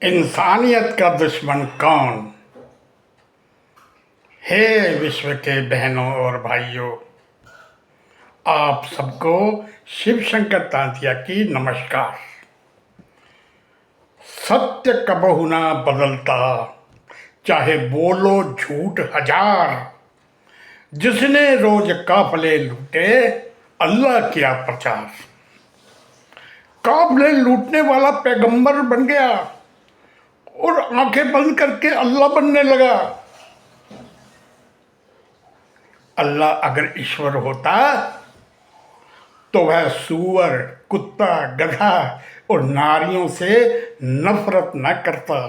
इंसानियत का दुश्मन कौन? हे विश्व के बहनों और भाइयों, आप सबको शिव शंकर तांतिया की नमस्कार। सत्य कबहु ना बदलता, चाहे बोलो झूठ हजार। जिसने रोज काफले लूटे, अल्लाह किया प्रचार। काफले लूटने वाला पैगंबर बन गया और आंखें बंद करके अल्लाह बनने लगा। अल्लाह अगर ईश्वर होता तो वह सूअर, कुत्ता, गधा और नारियों से नफरत न करता,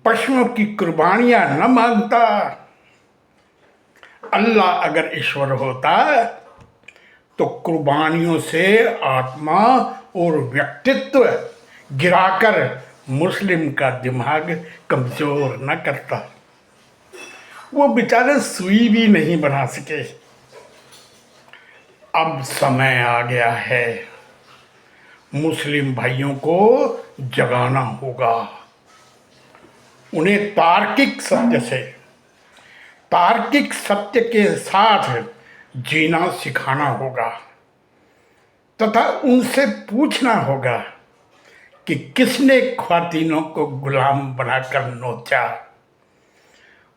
पशुओं की कुर्बानियां न मांगता। अल्लाह अगर ईश्वर होता तो कुर्बानियों से आत्मा और व्यक्तित्व गिराकर मुस्लिम का दिमाग कमजोर न करता। वो बेचारे सुई भी नहीं बना सके। अब समय आ गया है, मुस्लिम भाइयों को जगाना होगा। उन्हें तार्किक सत्य के साथ जीना सिखाना होगा तथा उनसे पूछना होगा कि किसने ख्वातीनों को गुलाम बनाकर नोचा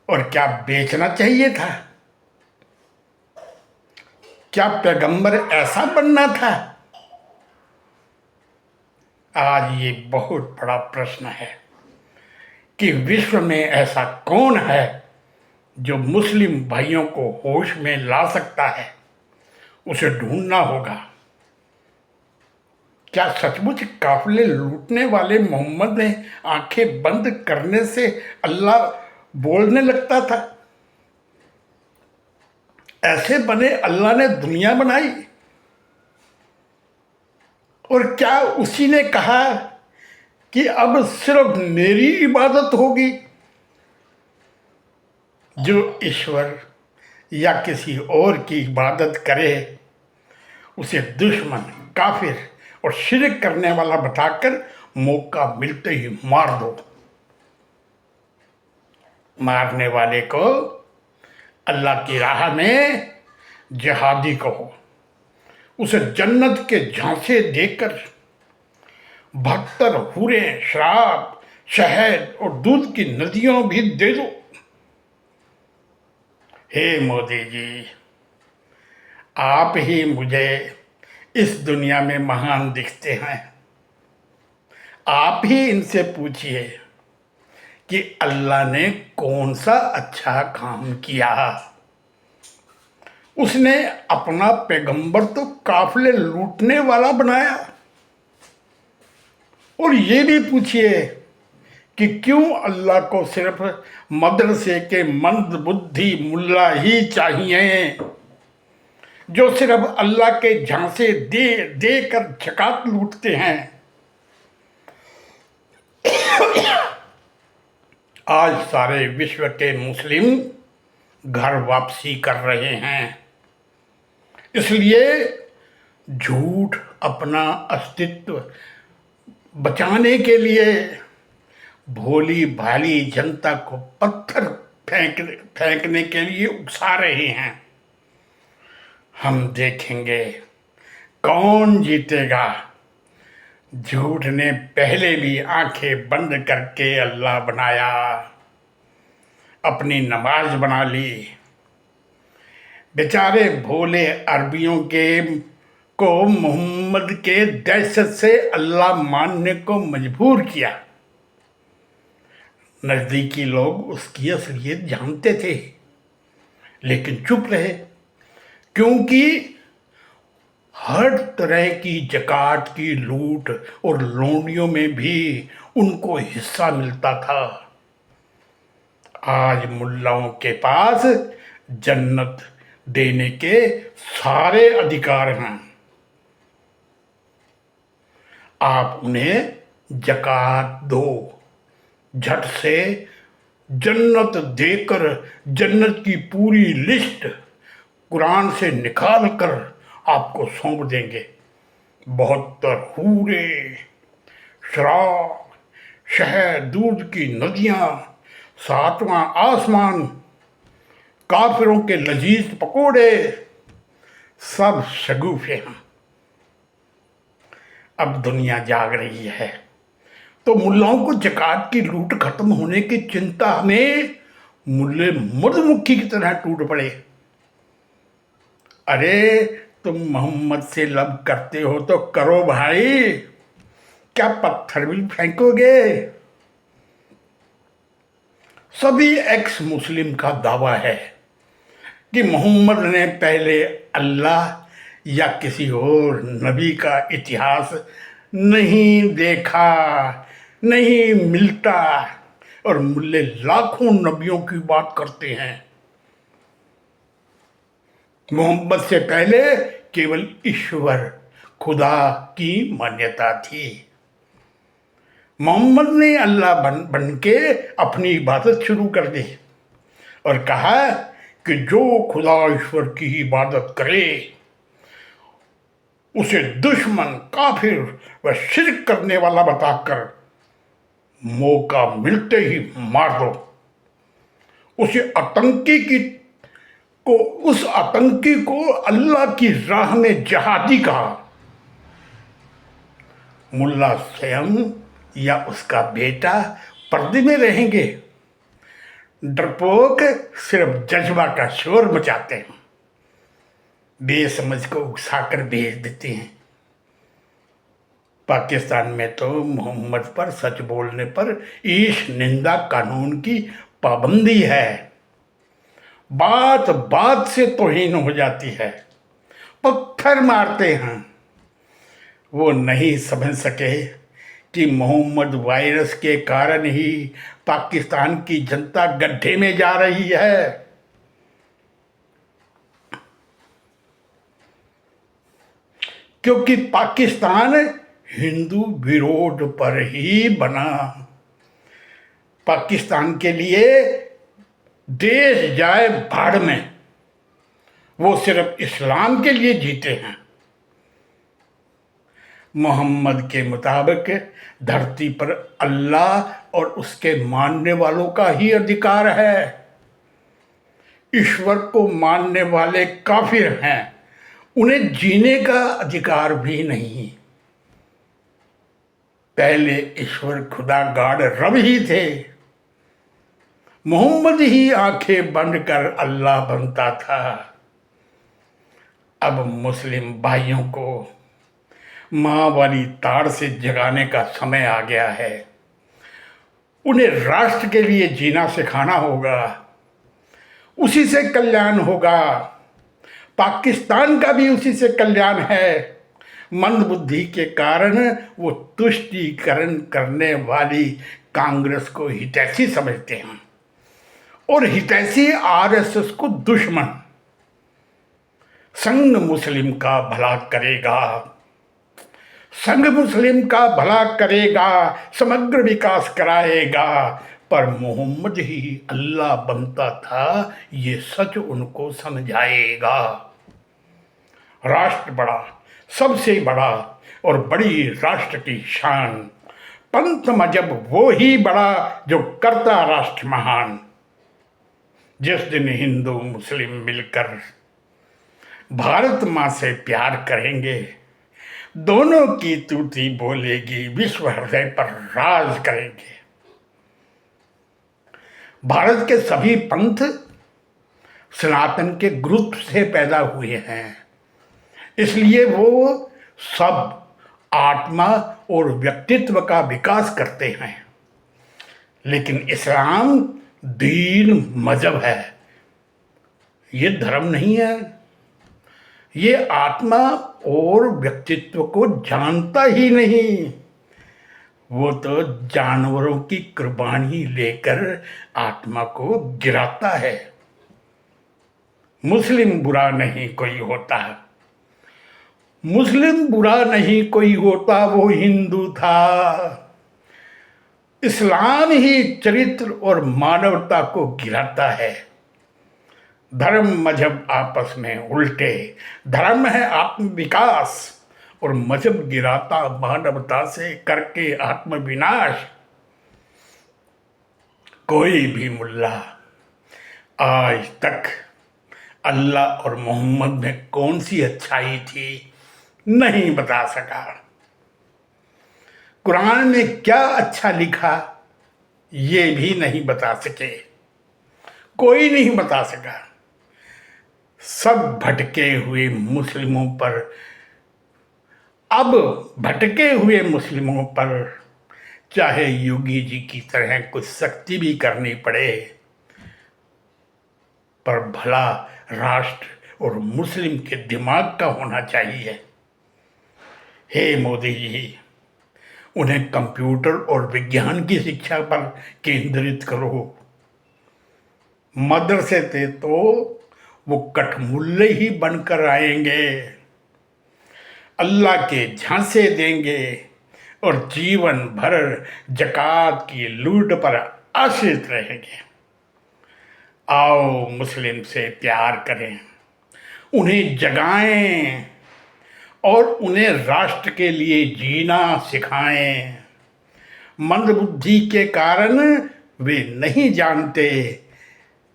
और क्या बेचना चाहिए था? क्या पैगंबर ऐसा बनना था? आज ये बहुत बड़ा प्रश्न है कि विश्व में ऐसा कौन है जो मुस्लिम भाइयों को होश में ला सकता है। उसे ढूंढना होगा। क्या सचमुच काफिले लूटने वाले मोहम्मद ने आंखें बंद करने से अल्लाह बोलने लगता था? ऐसे बने अल्लाह ने दुनिया बनाई? और क्या उसी ने कहा कि अब सिर्फ मेरी इबादत होगी? जो ईश्वर या किसी और की इबादत करे उसे दुश्मन, काफिर और शिरक करने वाला बताकर मौका मिलते ही मार दो। मारने वाले को अल्लाह की राह में जिहादी कहो। उसे जन्नत के झांसे देकर 72 हूरें, शराब, शहद और दूध की नदियों भी दे दो। हे मोदी जी, आप ही मुझे इस दुनिया में महान दिखते हैं। आप ही इनसे पूछिए कि अल्लाह ने कौन सा अच्छा काम किया। उसने अपना पैगंबर तो काफिले लूटने वाला बनाया। और ये भी पूछिए कि क्यों अल्लाह को सिर्फ मदरसे के मंद बुद्धि मुल्ला ही चाहिए जो सिर्फ अल्लाह के झांसे दे दे कर ज़कात लूटते हैं। आज सारे विश्व के मुस्लिम घर वापसी कर रहे हैं, इसलिए झूठ अपना अस्तित्व बचाने के लिए भोली भाली जनता को पत्थर फेंकने के लिए उकसा रहे हैं। हम देखेंगे कौन जीतेगा। झूठ ने पहले भी आंखें बंद करके अल्लाह बनाया, अपनी नमाज बना ली। बेचारे भोले अरबियों को मोहम्मद के दहशत से अल्लाह मानने को मजबूर किया। नज़दीकी लोग उसकी असलियत जानते थे लेकिन चुप रहे, क्योंकि हर तरह की ज़कात की लूट और लोनियों में भी उनको हिस्सा मिलता था। आज मुल्लाओं के पास जन्नत देने के सारे अधिकार हैं। आप उन्हें ज़कात दो, झट से जन्नत देकर जन्नत की पूरी लिस्ट कुरान से निकाल कर आपको सौंप देंगे। 72 हूरे, शराब, शहद, दूध की नदियाँ, सातवां आसमान, काफिरों के लजीज पकोड़े, सब शगुफे हैं। अब दुनिया जाग रही है तो मुल्लाओं को ज़कात की लूट खत्म होने की चिंता में मुल्ले मधुमक्खी की तरह टूट पड़े। अरे तुम मोहम्मद से लब करते हो तो करो भाई, क्या पत्थर भी फेंकोगे? सभी एक्स मुस्लिम का दावा है कि मोहम्मद ने पहले अल्लाह या किसी और नबी का इतिहास नहीं देखा, नहीं मिलता, और मुल्ले लाखों नबियों की बात करते हैं। मोहम्मद से पहले केवल ईश्वर खुदा की मान्यता थी। मोहम्मद ने अल्लाह बन के अपनी इबादत शुरू कर दी और कहा कि जो खुदा ईश्वर की इबादत करे उसे दुश्मन, काफिर व शिर्क करने वाला बताकर मौका मिलते ही मार दो। उस आतंकी को अल्लाह की राह में जहादी कहा। मुल्ला स्वयं या उसका बेटा पर्दे में रहेंगे। डरपोक सिर्फ जज्बा का शोर मचाते हैं, बेसमझ को उकसाकर भेज देते हैं। पाकिस्तान में तो मोहम्मद पर सच बोलने पर ईश निंदा कानून की पाबंदी है। बात बात से तौहीन हो जाती है, पत्थर मारते हैं। वो नहीं समझ सके कि मोहम्मद वायरस के कारण ही पाकिस्तान की जनता गड्ढे में जा रही है। क्योंकि पाकिस्तान हिंदू विरोध पर ही बना। पाकिस्तान के लिए देश जाए भाड़ में, वो सिर्फ इस्लाम के लिए जीते हैं। मोहम्मद के मुताबिक धरती पर अल्लाह और उसके मानने वालों का ही अधिकार है। ईश्वर को मानने वाले काफिर हैं, उन्हें जीने का अधिकार भी नहीं। पहले ईश्वर खुदा गॉड रब ही थे। मोहम्मद ही आंखें बंद कर अल्लाह बनता था। अब मुस्लिम भाइयों को माँ वाली ताड़ से जगाने का समय आ गया है। उन्हें राष्ट्र के लिए जीना सिखाना होगा, उसी से कल्याण होगा। पाकिस्तान का भी उसी से कल्याण है। मंदबुद्धि के कारण वो तुष्टीकरण करने वाली कांग्रेस को हितैषी समझते हैं और हितैषी आरएसएस को दुश्मन। संघ मुस्लिम का भला करेगा, संघ मुस्लिम का भला करेगा, समग्र विकास कराएगा, पर मोहम्मद ही अल्लाह बनता था, ये सच उनको समझाएगा। राष्ट्र बड़ा, सबसे बड़ा और बड़ी राष्ट्र की शान, पंथ मजहब वो ही बड़ा जो करता राष्ट्र महान। जिस दिन हिंदू मुस्लिम मिलकर भारत माँ से प्यार करेंगे, दोनों की तूती बोलेगी, विश्व हृदय पर राज करेंगे। भारत के सभी पंथ सनातन के ग्रुप से पैदा हुए हैं, इसलिए वो सब आत्मा और व्यक्तित्व का विकास करते हैं। लेकिन इस्लाम दीन मजहब है, ये धर्म नहीं है। ये आत्मा और व्यक्तित्व को जानता ही नहीं। वो तो जानवरों की कुर्बानी लेकर आत्मा को गिराता है। मुस्लिम बुरा नहीं कोई होता, मुस्लिम बुरा नहीं कोई होता, वो हिंदू था। इस्लाम ही चरित्र और मानवता को गिराता है। धर्म मजहब आपस में उल्टे। धर्म है आत्म विकास और मजहब गिराता मानवता से करके आत्मविनाश। कोई भी मुल्ला आज तक अल्लाह और मोहम्मद में कौन सी अच्छाई थी नहीं बता सका। कुरान में क्या अच्छा लिखा ये भी नहीं बता सके, कोई नहीं बता सका। सब भटके हुए मुस्लिमों पर, अब भटके हुए मुस्लिमों पर चाहे योगी जी की तरह कुछ सख्ती भी करनी पड़े, पर भला राष्ट्र और मुस्लिम के दिमाग का होना चाहिए। हे मोदी जी, उन्हें कंप्यूटर और विज्ञान की शिक्षा पर केंद्रित करो। मदरसे से तो वो कठमुल्ले ही बनकर आएंगे, अल्लाह के झांसे देंगे और जीवन भर जकात की लूट पर आश्रित रहेंगे। आओ मुस्लिम से प्यार करें, उन्हें जगाएं और उन्हें राष्ट्र के लिए जीना सिखाएं। मंदबुद्धि के कारण वे नहीं जानते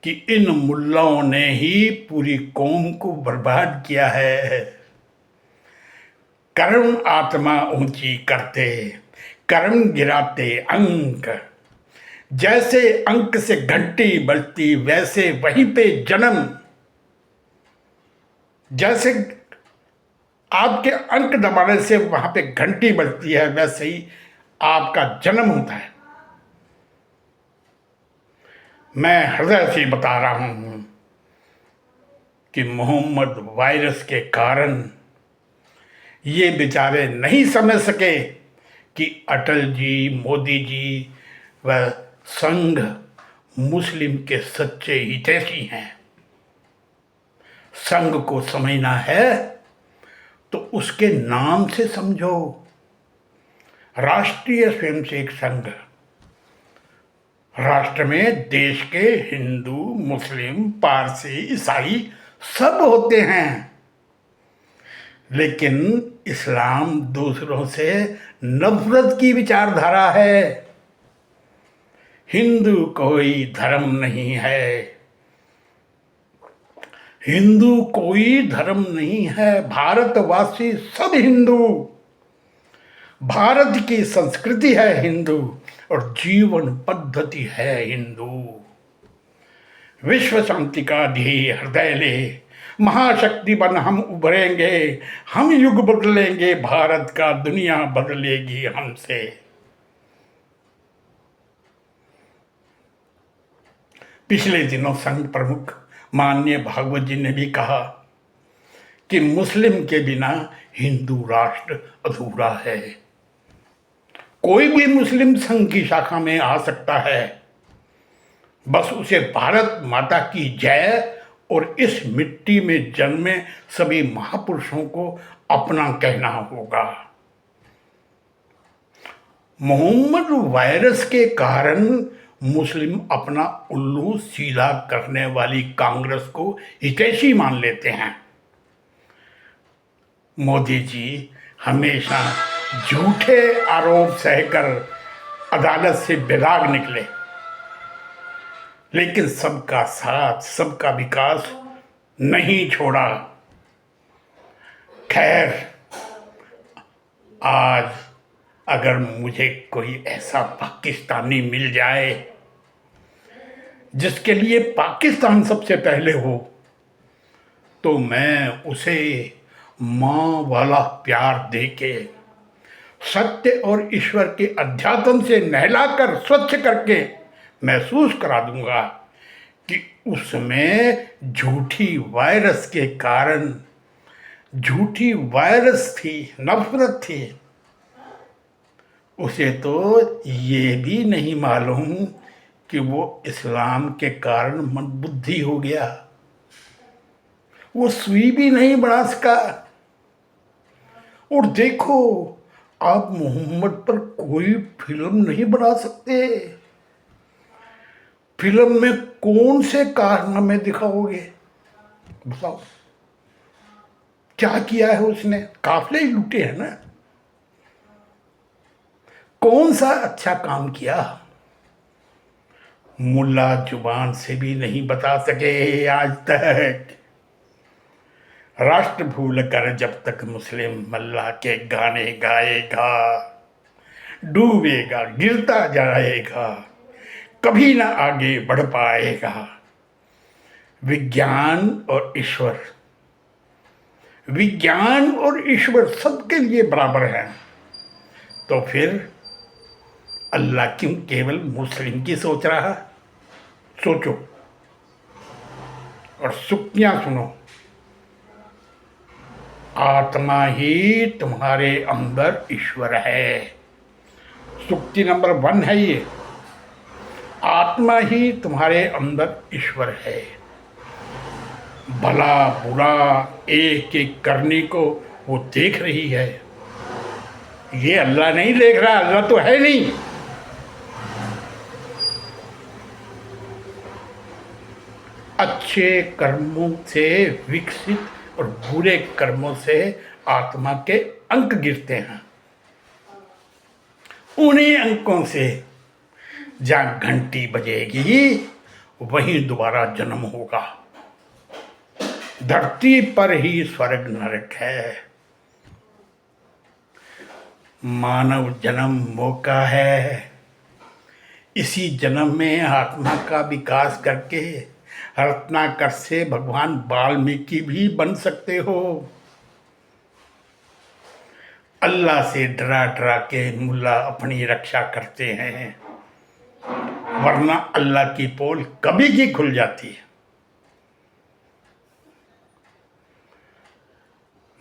कि इन मुल्लाओं ने ही पूरी कौम को बर्बाद किया है। कर्म आत्मा ऊंची करते, कर्म गिराते अंक। जैसे अंक से घंटी बजती वैसे वहीं पे जन्म। जैसे आपके अंक दबाने से वहां पे घंटी बजती है, वैसे ही आपका जन्म होता है। मैं हृदय से बता रहा हूं कि मोहम्मद वायरस के कारण ये बेचारे नहीं समझ सके कि अटल जी, मोदी जी व संघ मुस्लिम के सच्चे हितैषी हैं। संघ को समझना है तो उसके नाम से समझो, राष्ट्रीय स्वयंसेवक संघ। राष्ट्र में देश के हिंदू, मुस्लिम, पारसी, ईसाई सब होते हैं, लेकिन इस्लाम दूसरों से नफरत की विचारधारा है। हिंदू कोई धर्म नहीं है, हिंदू कोई धर्म नहीं है, भारतवासी सब हिंदू। भारत की संस्कृति है हिंदू और जीवन पद्धति है हिंदू। विश्व शांति का ध्येय हृदय ले, महाशक्ति बन हम उभरेंगे, हम युग बदलेंगे भारत का, दुनिया बदलेगी हमसे। पिछले दिनों संघ प्रमुख माननीय भागवत जी ने भी कहा कि मुस्लिम के बिना हिंदू राष्ट्र अधूरा है। कोई भी मुस्लिम संघ की शाखा में आ सकता है, बस उसे भारत माता की जय और इस मिट्टी में जन्मे सभी महापुरुषों को अपना कहना होगा। मोहम्मद वायरस के कारण मुस्लिम अपना उल्लू सीधा करने वाली कांग्रेस को हितैषी मान लेते हैं। मोदी जी हमेशा झूठे आरोप सहकर अदालत से बेदाग निकले, लेकिन सबका साथ, सबका विकास नहीं छोड़ा। खैर, आज अगर मुझे कोई ऐसा पाकिस्तानी मिल जाए जिसके लिए पाकिस्तान सबसे पहले हो, तो मैं उसे माँ वाला प्यार देके, सत्य और ईश्वर के अध्यात्म से नहलाकर स्वच्छ करके महसूस करा दूंगा कि उसमें झूठी वायरस के कारण, झूठी वायरस थी, नफरत थी। उसे तो ये भी नहीं मालूम कि वो इस्लाम के कारण मंदबुद्धि हो गया, वो सुई भी नहीं बढ़ा सका। और देखो, आप मोहम्मद पर कोई फिल्म नहीं बना सकते। फिल्म में कौन से कारनामे दिखाओगे बताओ? क्या किया है उसने? काफले ही लूटे हैं ना। कौन सा अच्छा काम किया? मुल्ला जुबान से भी नहीं बता सके आज तक। राष्ट्र भूल कर जब तक मुस्लिम मल्लाह के गाने गाएगा, डूबेगा गिरता जाएगा, कभी ना आगे बढ़ पाएगा। विज्ञान और ईश्वर, विज्ञान और ईश्वर सबके लिए बराबर है, तो फिर अल्लाह क्यों केवल मुस्लिम की सोच रहा? सोचो और सुक्तियां सुनो। आत्मा ही तुम्हारे अंदर ईश्वर है। सुक्ति नंबर 1 है ये। आत्मा ही तुम्हारे अंदर ईश्वर है। भला बुरा एक एक करने को वो देख रही है। ये अल्लाह नहीं देख रहा, अल्लाह तो है नहीं। अच्छे कर्मों से विकसित और बुरे कर्मों से आत्मा के अंक गिरते हैं। उन्हीं अंकों से जहाँ घंटी बजेगी वहीं दोबारा जन्म होगा। धरती पर ही स्वर्ग नरक है। मानव जन्म मौका है। इसी जन्म में आत्मा का विकास करके रत्नाकर से भगवान वाल्मीकि भी बन सकते हो। अल्लाह से डरा डरा के मुल्ला अपनी रक्षा करते हैं, वरना अल्लाह की पोल कभी की खुल जाती है।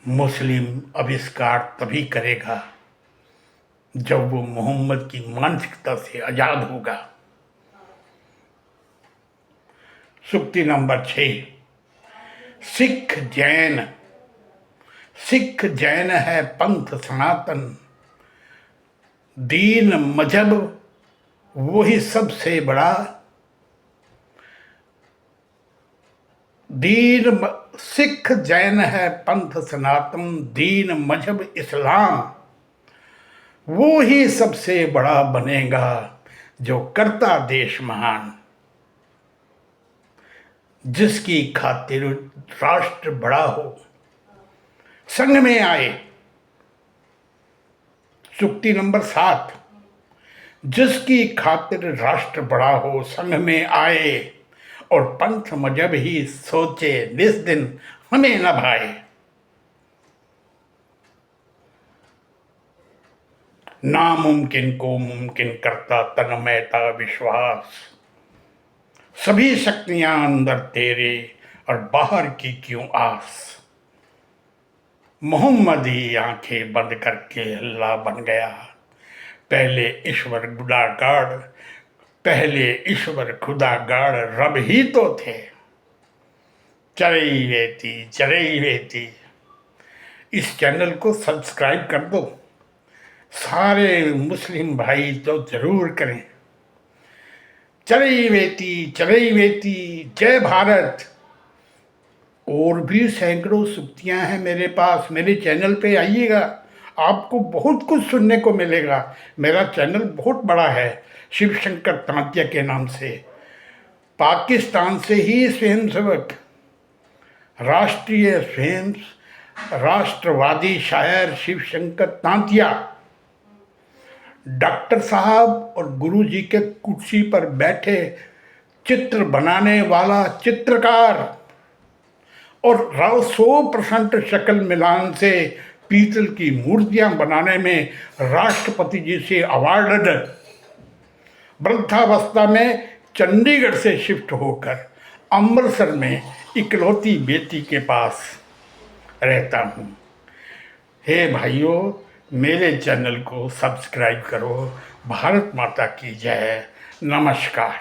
मुस्लिम आविष्कार तभी करेगा जब वो मोहम्मद की मानसिकता से आजाद होगा। सुक्ति नंबर 6। सिख जैन, सिख जैन है पंथ सनातन, दीन मजहब वही सबसे बड़ा। सिख जैन है पंथ सनातन, दीन मजहब इस्लाम वो ही सबसे बड़ा बनेगा जो करता देश महान। जिसकी खातिर राष्ट्र बड़ा हो संग में आए। सुक्ति नंबर 7। जिसकी खातिर राष्ट्र बड़ा हो संग में आए, और पंथ मजहब ही सोचे जिस दिन हमें न भाए। नामुमकिन को मुमकिन करता तन्मयता विश्वास, सभी शक्तियां अंदर तेरे और बाहर की क्यों आस। मोहम्मद ही आंखें बंद करके अल्लाह बन गया। पहले ईश्वर गुनाहगार, पहले ईश्वर खुदागार रब ही तो थे। चरई वेती। इस चैनल को सब्सक्राइब कर दो। सारे मुस्लिम भाई तो जरूर करें। चरई वेती, जय भारत। और भी सैकड़ों सुक्तियां हैं मेरे पास। मेरे चैनल पे आइएगा, आपको बहुत कुछ सुनने को मिलेगा। मेरा चैनल बहुत बड़ा है, शिव शंकर तांतिया के नाम से। पाकिस्तान से ही स्वयंसेवक, राष्ट्रीय स्वयं राष्ट्रवादी शायर शिव शंकर तांतिया, डॉक्टर साहब और गुरु जी के कुर्सी पर बैठे चित्र बनाने वाला चित्रकार, और 100% शक्ल मिलान से पीतल की मूर्तियां बनाने में राष्ट्रपति जी से अवार्ड। वृद्धावस्था में चंडीगढ़ से शिफ्ट होकर अमृतसर में इकलौती बेटी के पास रहता हूँ। हे भाइयों, मेरे चैनल को सब्सक्राइब करो। भारत माता की जय। नमस्कार।